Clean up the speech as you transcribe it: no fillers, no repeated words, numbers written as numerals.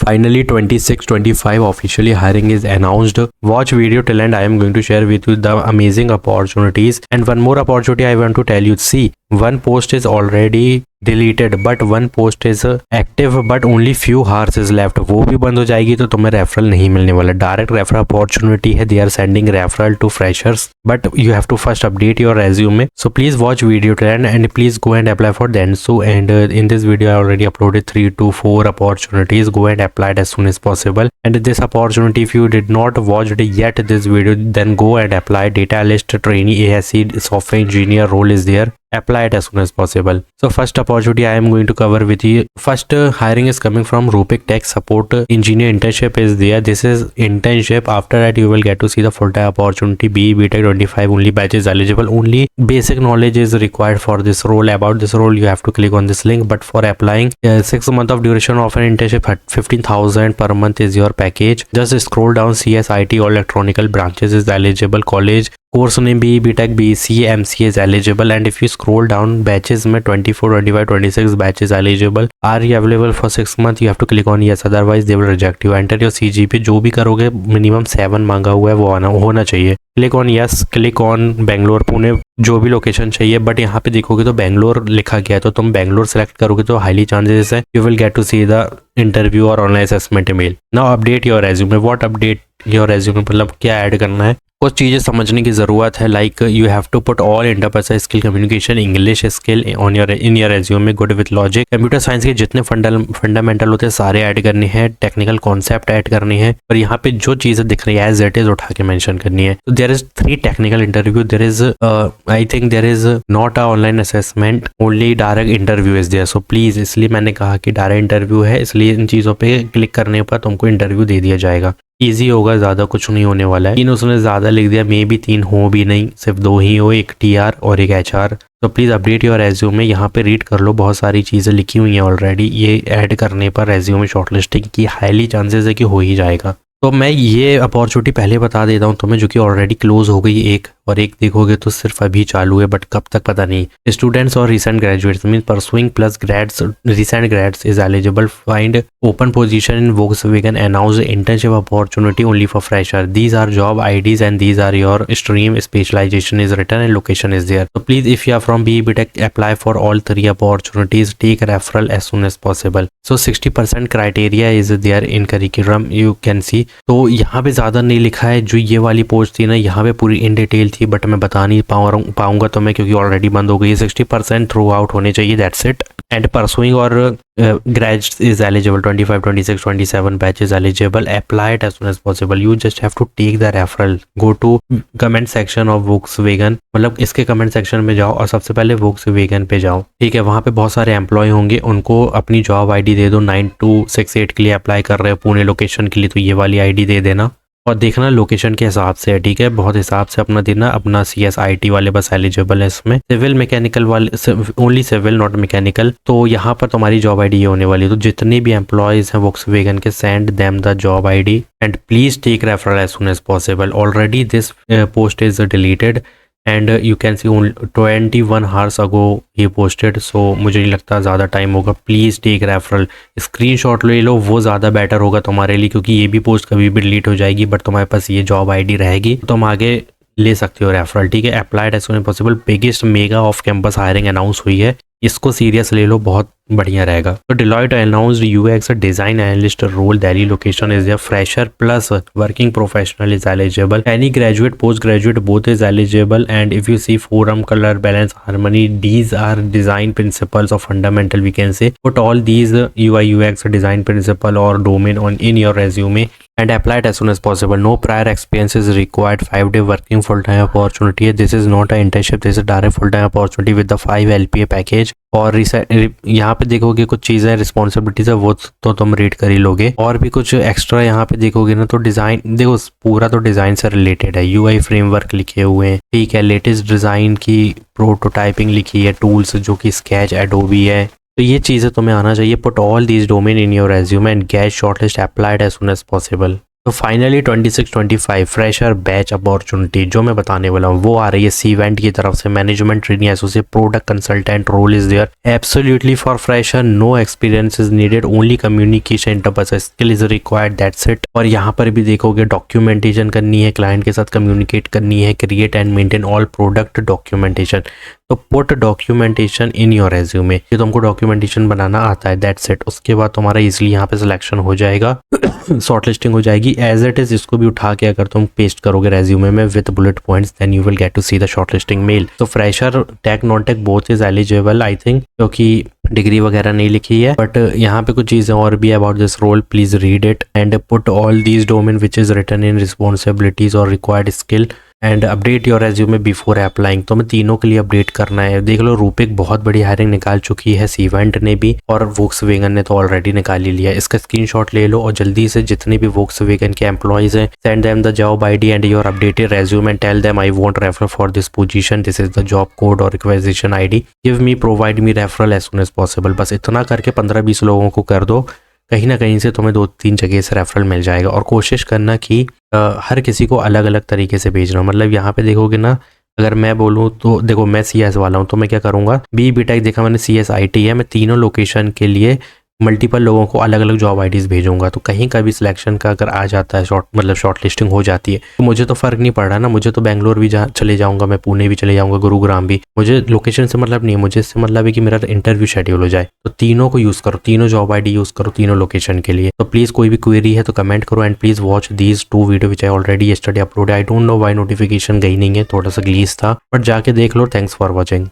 Finally, 26-25 officially hiring is announced. Watch video till end. I am going to share with you the amazing opportunities. And one more opportunity I want to tell you. See, one post is already deleted but one post is active but only few hours is left. वो भी बंद हो जाएगी तो तुम्हें referral नहीं मिलने वाला. डायरेक्ट रेफरल अपॉर्चुनिटी है. They are sending referral to freshers but you have to first update your resume. So please watch video till end and please go and apply for them. So and in this video I already uploaded 3 to 4 opportunities. Go and apply it as soon as possible. And this opportunity, if you did not watch it yet this video, then go and apply. Data analyst trainee ASC software engineer role is there. Apply it as soon as possible. So first opportunity I am going to cover with you. First hiring is coming from Rupik Tech Support Engineer internship is there. This is internship. After that you will get to see the full-time opportunity. BTech 25 only batches eligible. Only basic knowledge is required for this role. About this role you have to click on this link. But for applying 6 months of duration of an internship at 15,000 per month is your package. Just scroll down. CS, IT or electronical branches is eligible. College course name BTech, BCA, MCA is eligible. And if you scroll down batches में 24, 25, 26 batches eligible. Are you available for 6 months? You have to click on yes, otherwise they will reject you. Enter your CGP. जो भी करोगे minimum 7 मांगा हुआ है वो होना चाहिए. Click on yes. Click on Bangalore, Pune, जो भी लोकेशन चाहिए. बट यहाँ पे देखोगे तो बेंगलोर लिखा गया है तो तुम बेंगलोर सेलेक्ट करोगे तो हाईली चांसेस है you will get to see the interview और online assessment mail. Now update your resume. What update your resume मतलब क्या ऐड करना है. कुछ चीज़ें समझने की ज़रूरत है. Like you have to put all interpersonal skill, communication, English skill on your in your resume. Good with logic. Computer science के जितने फंडामेंटल होते हैं सारे ऐड करने हैं. टेक्निकल कॉन्सेप्ट ऐड करने हैं. और यहाँ पे जो चीज़ें दिख रही है एज इट इज उठा के मेंशन करनी है. तो there is 3 technical interview. There is I think there is not a online assessment, only direct interview is there. So please, इसलिए मैंने कहा कि डायरेक्ट इंटरव्यू है, इसलिए इन चीज़ों पर क्लिक करने पर तुमको इंटरव्यू दे दिया जाएगा. इजी होगा, ज़्यादा कुछ नहीं होने वाला है. 3 उसने ज़्यादा लिख दिया, मे बी 3 हो भी नहीं, सिर्फ 2 ही हो, एक TR और एक HR. तो प्लीज़ अपडेट योर रेज्यूमे. यहाँ पे रीड कर लो, बहुत सारी चीज़ें लिखी हुई हैं ऑलरेडी. ये ऐड करने पर रेज्यूमे शॉर्टलिस्टिंग की हाईली चांसेस है कि हो ही जाएगा. तो मैं ये अपॉर्चुनिटी पहले बता देता हूँ तुम्हें, जो कि ऑलरेडी क्लोज हो गई एक, और एक देखोगे तो सिर्फ अभी चालू है, बट कब तक पता नहीं. स्टूडेंट्स और recent graduates mean pursuing plus grades recent grades is eligible. Find open position in Volkswagen. Announce internship opportunity only for fresher. These are job IDs and these are your stream. Specialization is written and location is there. So please, if you are from BTech, apply for all 3 opportunities. Take referral as soon as possible. So 60% criteria is there in curriculum. You can see. तो यहाँ पे ज़्यादा नहीं लिखा है. जो ये वाली पोस्ट थी ना, यहाँ पे पूरी इन डिटेल थी, बट मैं बता नहीं पाऊंगा तो मैं, क्योंकि ऑलरेडी बंद हो गई है. 60% थ्रू आउट होने चाहिए. That's it. एंड परसुइंग और graduates is eligible. 25, 26, 27 batches eligible. Apply it as soon as possible. You just have to take the referral. Go to comment section of Volkswagen. मतलब इसके comment section में जाओ और सबसे पहले Volkswagen पे जाओ. ठीक है, वहाँ पे बहुत सारे एम्प्लॉय होंगे, उनको अपनी जॉब ID दे दो. 9268 के लिए अप्लाई कर रहे हो पुणे लोकेशन के लिए, तो ये वाली ID दे देना. और देखना लोकेशन के हिसाब से है. ठीक है, बहुत हिसाब से अपना देना. अपना CS IT वाले बस एलिजिबल है इसमें. सिविल मैकेनिकल वाले ओनली सिविल, नॉट मैकेनिकल. तो यहाँ पर तुम्हारी जॉब ID ये होने वाली है. तो जितने भी एम्प्लॉयज हैं Volkswagen के, send them the job ID and please take referral as soon as possible. Already this post is deleted and you can see 21 hours ago ये पोस्टेड. सो मुझे नहीं लगता ज़्यादा टाइम होगा. Please take referral. स्क्रीनशॉट ले लो, वो ज़्यादा बेटर होगा तुम्हारे लिए, क्योंकि ये भी पोस्ट कभी भी डिलीट हो जाएगी, बट तुम्हारे पास ये जॉब ID रहेगी तो तुम आगे ले सकते हो रेफरल. ठीक है, applied as soon as possible. Biggest mega off campus hiring announce हुई है, इसको सीरियस ले लो, बहुत बढ़िया रहेगा. तो Deloitte announced UX design analyst role. Delhi location is there. Fresher plus working professional is eligible. Any graduate, postgraduate, both is eligible. And if you see forum, color, balance, harmony, these are design principles of fundamental, we can say. Put all these UI UX design principle or domain on in your resume and apply it as soon as possible. No prior experience is required. 5-day working full-time opportunity. This is not an internship. This is a direct full-time opportunity with the 5 LPA package. और यहाँ पे देखोगे कुछ चीज़ें responsibilities है, वो तो तुम रीड कर ही लोगे. और भी कुछ एक्स्ट्रा यहाँ पे देखोगे ना, तो डिज़ाइन देखो, पूरा तो डिज़ाइन से रिलेटेड है. UI फ्रेमवर्क लिखे हुए हैं. ठीक है, लेटेस्ट डिज़ाइन की प्रोटोटाइपिंग लिखी है. टूल्स जो कि स्केच, एडोबी है. तो ये चीज़ें तुम्हें आना चाहिए. Put all these domain in your resume and get shortlist. Applied as soon as possible. तो फाइनली 26-25 फ्रेशर बैच अपॉर्चुनिटी जो मैं बताने वाला हूँ वो आ रही है सीवेंट की तरफ से। Management training associate product consultant role is there absolutely for fresher, no experience is needed, only communication interpersonal skill is required, that's it. और यहाँ पर भी देखोगे डॉक्यूमेंटेशन करनी है, क्लाइंट के साथ कम्युनिकेट करनी है, create and maintain all product documentation. तो put documentation in your resume, ये तुमको डॉक्यूमेंटेशन बनाना आता है, दैट्स इट। उसके बाद तुम्हारा इजीली यहाँ पे सिलेक्शन हो जाएगा, शॉर्ट लिस्टिंग हो जाएगी एज इट इज। इसको भी उठा के अगर तुम पेस्ट करोगे रेज्यूमे में with bullet points then you will get to see the short listing mail. तो fresher tech non tech both is eligible I think, क्योंकि डिग्री वगैरह नहीं लिखी है, बट यहाँ पे कुछ चीजें और भी about this role, please read it and put all these domain which is written in responsibilities और required skill and update your resume before applying. तो मैं तीनों के लिए अपडेट करना है। देख लो रूपिक बहुत बड़ी हायरिंग निकाल चुकी है, सीवेंट ने भी, और वोक्सवैगन ने तो ऑलरेडी निकाल ही लिया। इसका स्क्रीनशॉट ले लो और जल्दी से जितने भी वोक्सवैगन के एम्प्लॉयज हैं send them the job ID and your updated resume and tell them I want referral for this position, this is the job code और requisition ID, give me provide me referral as soon as possible. बस इतना करके 15-20 लोगों को कर दो, कहीं ना कहीं से तुम्हें 2-3 जगह से रेफरल मिल जाएगा। और कोशिश करना कि हर किसी को अलग अलग तरीके से भेजना। मतलब यहाँ पे देखोगे ना, अगर मैं बोलूँ तो देखो मैं CS वाला हूँ तो मैं क्या करूँगा, BTech देखा मैंने, CS IT है, मैं तीनों लोकेशन के लिए मल्टीपल लोगों को अलग अलग जॉब आईडीज भेजूंगा। तो कहीं का भी सिलेक्शन का अगर आ जाता है शॉर्ट लिस्टिंग हो जाती है तो मुझे तो फर्क नहीं पड़ रहा ना, मुझे तो बेंगलोर भी चले जाऊंगा, मैं पुणे भी चले जाऊंगा, गुरुग्राम भी, मुझे लोकेशन से मतलब नहीं है, मुझे इससे मतलब है कि मेरा इंटरव्यू शेड्यूल हो जाए। तो तीनों को यूज करो, तीनों जॉब आईडी यूज करो तीनों लोकेशन के लिए। तो प्लीज कोई भी क्वेरी है तो कमेंट करो and please watch these 2 video which I already yesterday upload. I don't know why notification गई नहीं है, थोड़ा सा ग्लीच था, बट जाके देख लो। Thanks for watching.